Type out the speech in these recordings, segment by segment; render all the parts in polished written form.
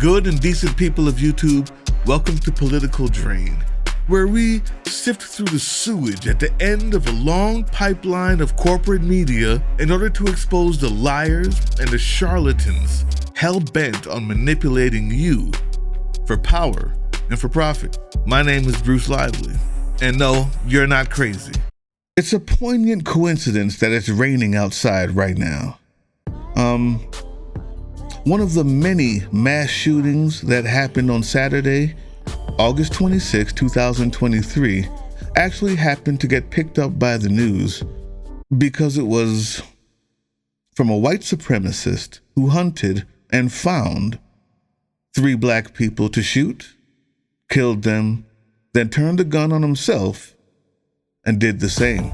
Good and decent people of YouTube, welcome to Political Drain, where we sift through the sewage at the end of a long pipeline of corporate media in order to expose the liars and the charlatans hell-bent on manipulating you for power and for profit. My name is Bruce Lively, and no, you're not crazy. It's a poignant coincidence that it's raining outside right now. One of the many mass shootings that happened on Saturday, August 26, 2023, actually happened to get picked up by the news because it was from a white supremacist who hunted and found 3 black people to shoot, killed them, then turned the gun on himself and did the same.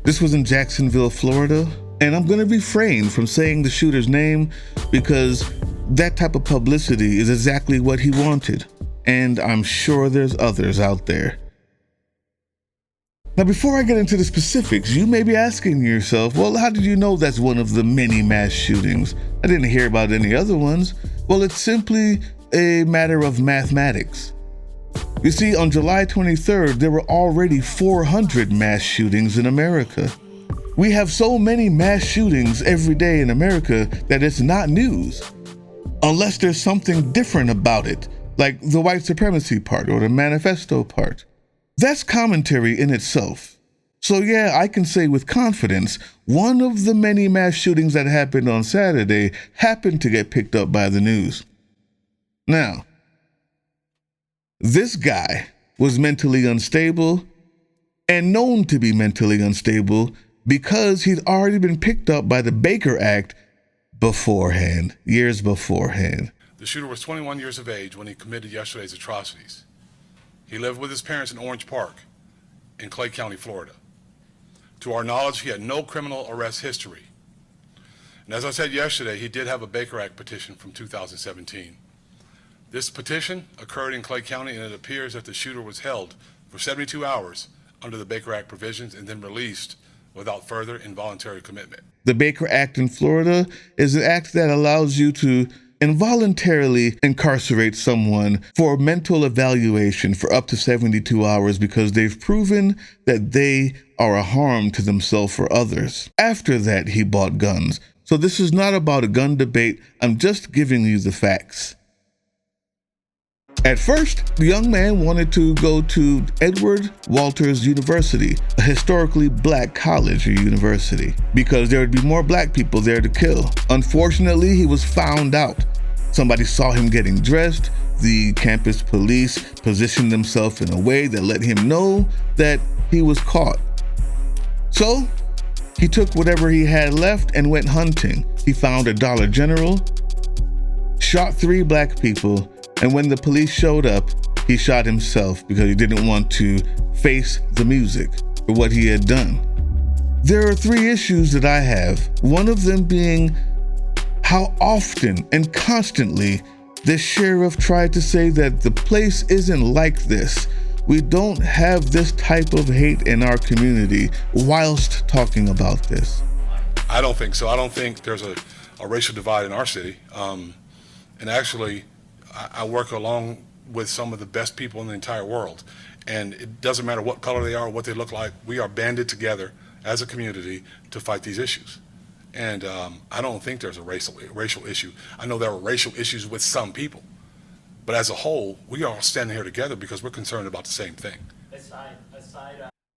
This was in Jacksonville, Florida, and I'm going to refrain from saying the shooter's name because that type of publicity is exactly what he wanted, and I'm sure there's others out there. Now, before I get into the specifics, you may be asking yourself, well, how did you know that's one of the many mass shootings? I didn't hear about any other ones. Well, it's simply a matter of mathematics. You see, on July 23rd, there were already 400 mass shootings in America. We have so many mass shootings every day in America that it's not news, unless there's something different about it, like the white supremacy part or the manifesto part. That's commentary in itself. So yeah, I can say with confidence, one of the many mass shootings that happened on Saturday happened to get picked up by the news. Now, this guy was mentally unstable and known to be mentally unstable because he'd already been picked up by the Baker Act beforehand, years beforehand. The shooter was 21 years of age when he committed yesterday's atrocities. He lived with his parents in Orange Park in Clay County, Florida. To our knowledge, he had no criminal arrest history. And as I said yesterday, he did have a Baker Act petition from 2017. This petition occurred in Clay County, and it appears that the shooter was held for 72 hours under the Baker Act provisions and then released without further involuntary commitment. The Baker Act in Florida is an act that allows you to involuntarily incarcerate someone for mental evaluation for up to 72 hours because they've proven that they are a harm to themselves or others. After that, he bought guns. So this is not about a gun debate. I'm just giving you the facts. At first, the young man wanted to go to Edward Walters University, a historically black college or university, because there would be more black people there to kill. Unfortunately, he was found out. Somebody saw him getting dressed. The campus police positioned themselves in a way that let him know that he was caught. So, he took whatever he had left and went hunting. He found a Dollar General, shot 3 black people, and when the police showed up, he shot himself because he didn't want to face the music for what he had done. There are 3 issues that I have, one of them being how often and constantly the sheriff tried to say that the place isn't like this. We don't have this type of hate in our community whilst talking about this. I don't think so. I don't think there's a racial divide in our city. And actually, I work along with some of the best people in the entire world. And it doesn't matter what color they are or what they look like. We are banded together as a community to fight these issues. And I don't think there's a racial issue. I know there are racial issues with some people. But as a whole, we are all standing here together because we're concerned about the same thing.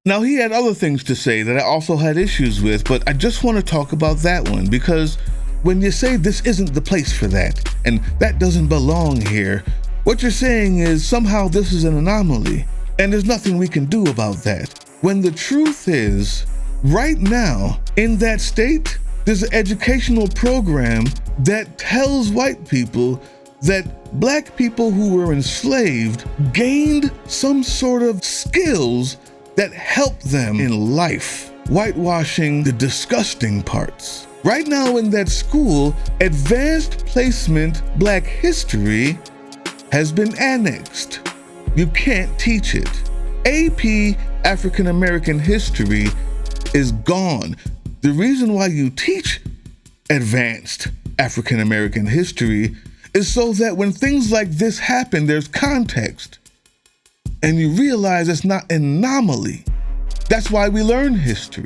Now, he had other things to say that I also had issues with, but I just want to talk about that one because when you say this isn't the place for that, and that doesn't belong here, what you're saying is somehow this is an anomaly, and there's nothing we can do about that. When the truth is, right now, in that state, there's an educational program that tells white people that black people who were enslaved gained some sort of skills that help them in life, whitewashing the disgusting parts. Right now in that school, advanced placement black history has been annexed. You can't teach it. AP African American history is gone. The reason why you teach advanced African American history is so that when things like this happen, there's context. And you realize it's not an anomaly. That's why we learn history.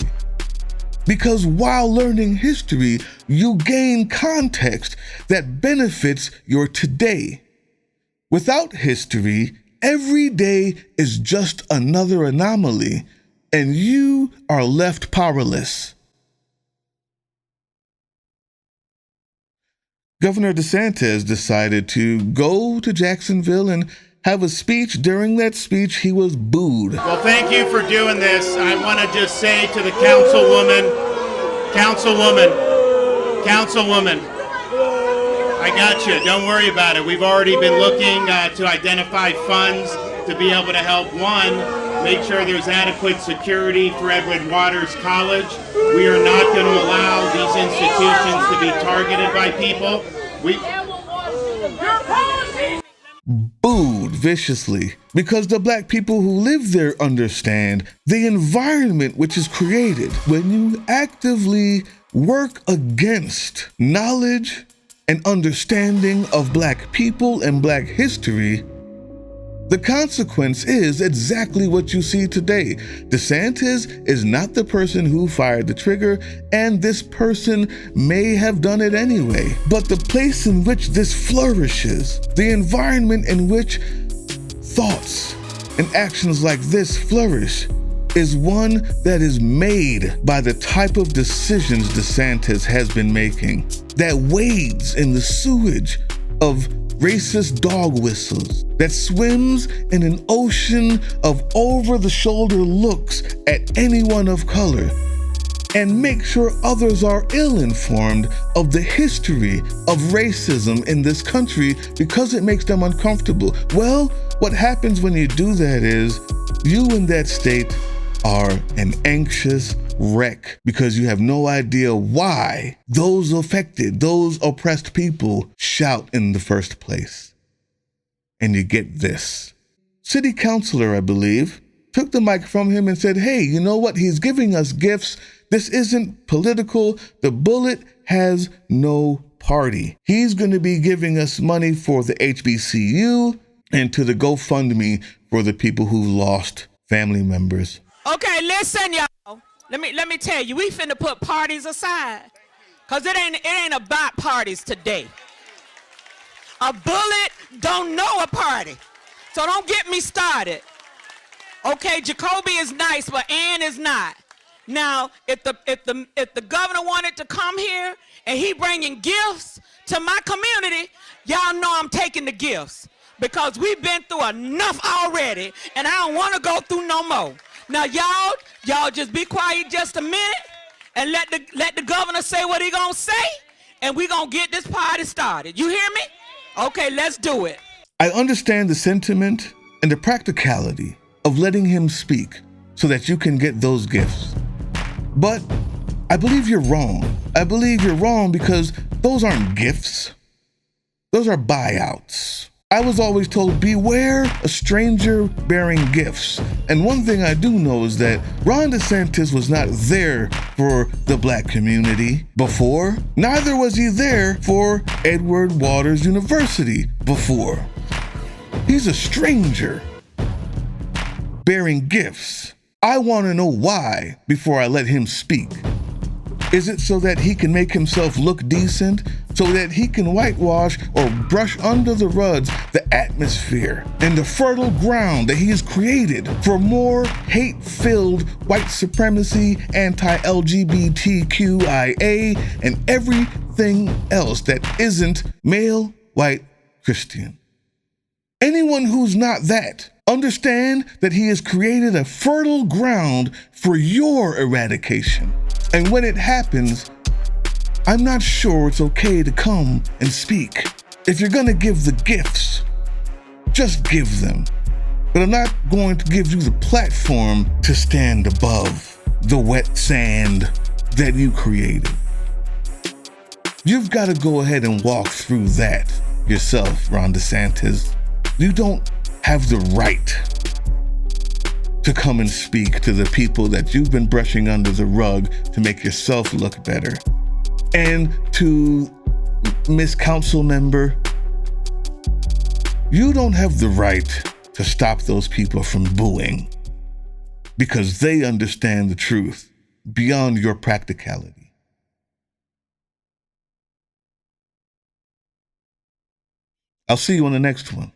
Because while learning history, you gain context that benefits your today. Without history, every day is just another anomaly, and you are left powerless. Governor Desantis decided to go to Jacksonville and have a speech. During that speech, he was booed. Well, thank you for doing this. I want to just say to the councilwoman, I got you. Don't worry about it. We've already been looking to identify funds to be able to help, one, make sure there's adequate security for Edward Waters College. We are not going to allow these institutions to be targeted by people. Booed viciously because the black people who live there understand the environment which is created when you actively work against knowledge and understanding of black people and black history. The consequence is exactly what you see today. Desantis is not the person who fired the trigger, and this person may have done it anyway. But the place in which this flourishes, the environment in which thoughts and actions like this flourish, is one that is made by the type of decisions Desantis has been making, that wades in the sewage of racist dog whistles, that swims in an ocean of over-the-shoulder looks at anyone of color, and make sure others are ill-informed of the history of racism in this country because it makes them uncomfortable. Well, what happens when you do that is you in that state are an anxious wreck because you have no idea why those affected, those oppressed people shout in the first place. And you get this. City councilor, I believe, took the mic from him and said, hey, you know what? He's giving us gifts. This isn't political. The bullet has no party. He's going to be giving us money for the HBCU and to the GoFundMe for the people who lost family members. Okay, listen, y'all. Let me tell you, we finna put parties aside. Cause it ain't about parties today. A bullet don't know a party. So don't get me started. Okay, Jacoby is nice, but Ann is not. Now, if the governor wanted to come here and he bringing gifts to my community, y'all know I'm taking the gifts because we've been through enough already, and I don't want to go through no more. Now, y'all just be quiet just a minute and let the governor say what he gonna say, and we gonna get this party started. You hear me? Okay, let's do it. I understand the sentiment and the practicality of letting him speak so that you can get those gifts. But I believe you're wrong. I believe you're wrong because those aren't gifts. Those are buyouts. I was always told, beware a stranger bearing gifts. And one thing I do know is that Ron DeSantis was not there for the black community before. Neither was he there for Edward Waters University before. He's a stranger bearing gifts. I want to know why before I let him speak. Is it so that he can make himself look decent? So that he can whitewash or brush under the rugs the atmosphere and the fertile ground that he has created for more hate-filled white supremacy, anti-LGBTQIA, and everything else that isn't male, white, Christian. Anyone who's not that, understand that he has created a fertile ground for your eradication. And when it happens, I'm not sure it's okay to come and speak. If you're gonna give the gifts, just give them. But I'm not going to give you the platform to stand above the wet sand that you created. You've got to go ahead and walk through that yourself, Ron DeSantis. You don't have the right to come and speak to the people that you've been brushing under the rug to make yourself look better. And to Miss Council Member You don't have the right to stop those people from booing because they understand the truth beyond your practicality. I'll see you on the next one.